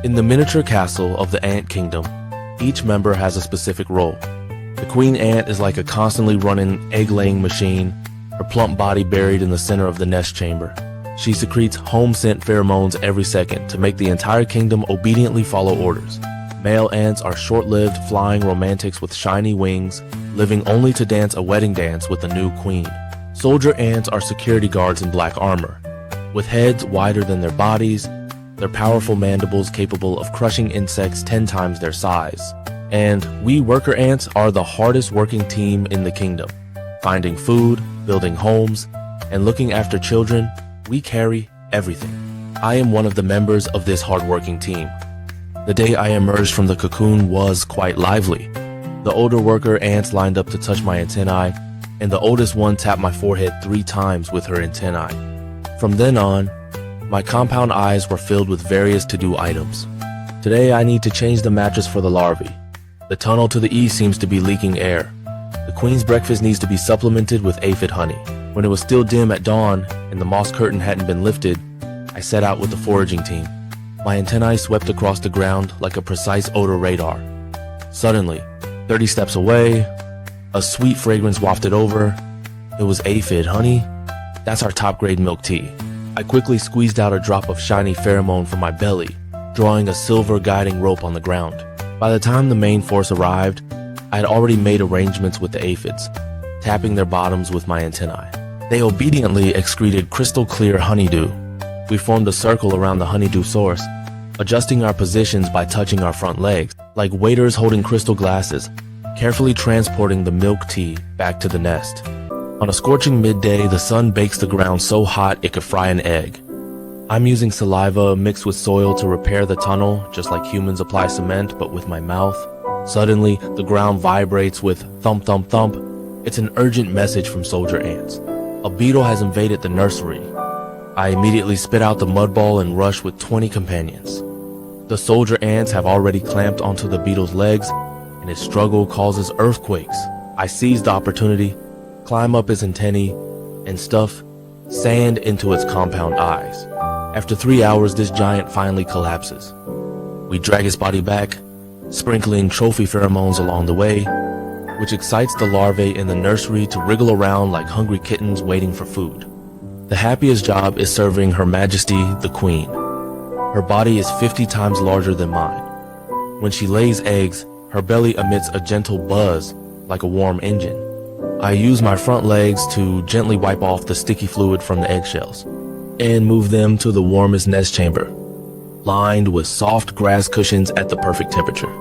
In the miniature castle of the ant kingdom, each member has a specific role. The queen ant is like a constantly running egg-laying machine, her plump body buried in the center of the nest chamber. She secretes home-scent pheromones every second to make the entire kingdom obediently follow orders. Male ants are short-lived flying romantics with shiny wings, living only to dance a wedding dance with the new queen. Soldier ants are security guards in black armor. With heads wider than their bodies, their powerful mandibles capable of crushing insects 10 times their size. And we worker ants are the hardest working team in the kingdom. Finding food, building homes, and looking after children, we carry everything. I am one of the members of this hardworking team. The day I emerged from the cocoon was quite lively. The older worker ants lined up to touch my antennae, and the oldest one tapped my forehead 3 times with her antennae. From then on, my compound eyes were filled with various to-do items. Today I need to change the mattress for the larvae. The tunnel to the east seems to be leaking air. The queen's breakfast needs to be supplemented with aphid honey. When it was still dim at dawn and the moss curtain hadn't been lifted, I set out with the foraging team. My antennae swept across the ground like a precise odor radar. Suddenly, 30 steps away, a sweet fragrance wafted over. It was aphid honey. That's our top-grade milk tea. I quickly squeezed out a drop of shiny pheromone from my belly, drawing a silver guiding rope on the ground. By the time the main force arrived, I had already made arrangements with the aphids, tapping their bottoms with my antennae. They obediently excreted crystal-clear honeydew. We formed a circle around the honeydew source, adjusting our positions by touching our front legs, like waiters holding crystal glasses, carefully transporting the milk tea back to the nest. On a scorching midday, the sun bakes the ground so hot it could fry an egg. I'm using saliva mixed with soil to repair the tunnel, just like humans apply cement, but with my mouth. Suddenly, the ground vibrates with thump, thump, thump. It's an urgent message from soldier ants. A beetle has invaded the nursery. I immediately spit out the mud ball and rush with 20 companions. The soldier ants have already clamped onto the beetle's legs, and its struggle causes earthquakes. I seize the opportunity, climb up its antennae, and stuff sand into its compound eyes. After 3 hours, this giant finally collapses. We drag its body back, sprinkling trophy pheromones along the way, which excites the larvae in the nursery to wriggle around like hungry kittens waiting for food. The happiest job is serving Her Majesty the Queen. Her body is 50 times larger than mine. When she lays eggs, her belly emits a gentle buzz like a warm engine. I use my front legs to gently wipe off the sticky fluid from the eggshells and move them to the warmest nest chamber, lined with soft grass cushions at the perfect temperature.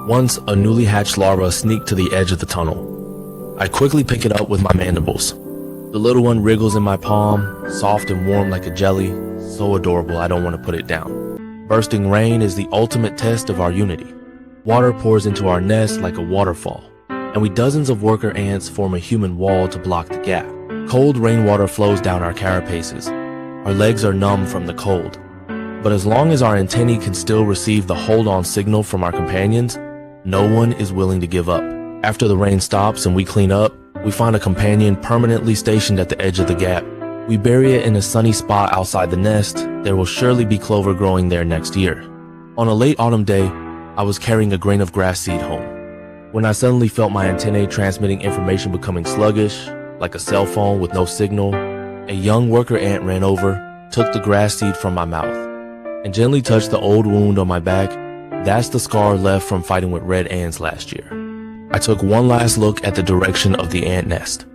Once a newly hatched larva sneaked to the edge of the tunnel. I quickly pick it up with my mandibles. The little one wriggles in my palm, soft and warm like a jelly, so adorable I don't want to put it down. Bursting rain is the ultimate test of our unity. Water pours into our nest like a waterfall, and we dozens of worker ants form a human wall to block the gap. Cold rainwater flows down our carapaces. Our legs are numb from the cold. But as long as our antennae can still receive the hold-on signal from our companions, no one is willing to give up. After the rain stops and we clean up, we find a companion permanently stationed at the edge of the gap. We bury it in a sunny spot outside the nest. There will surely be clover growing there next year. On a late autumn day, I was carrying a grain of grass seed home, when I suddenly felt my antennae transmitting information becoming sluggish, like a cell phone with no signal. A young worker ant ran over, took the grass seed from my mouth, and gently touched the old wound on my back. That's the scar left from fighting with red ants last year. I took one last look at the direction of the ant nest,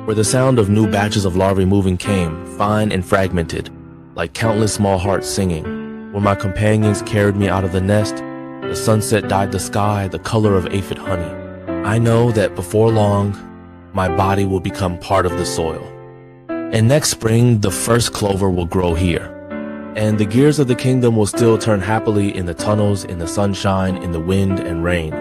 where the sound of new batches of larvae moving came, fine and fragmented, like countless small hearts singing. When my companions carried me out of the nest, the sunset dyed the sky the color of aphid honey. I know that before long, my body will become part of the soil. And next spring, the first clover will grow here. And the gears of the kingdom will still turn happily in the tunnels, in the sunshine, in the wind and rain.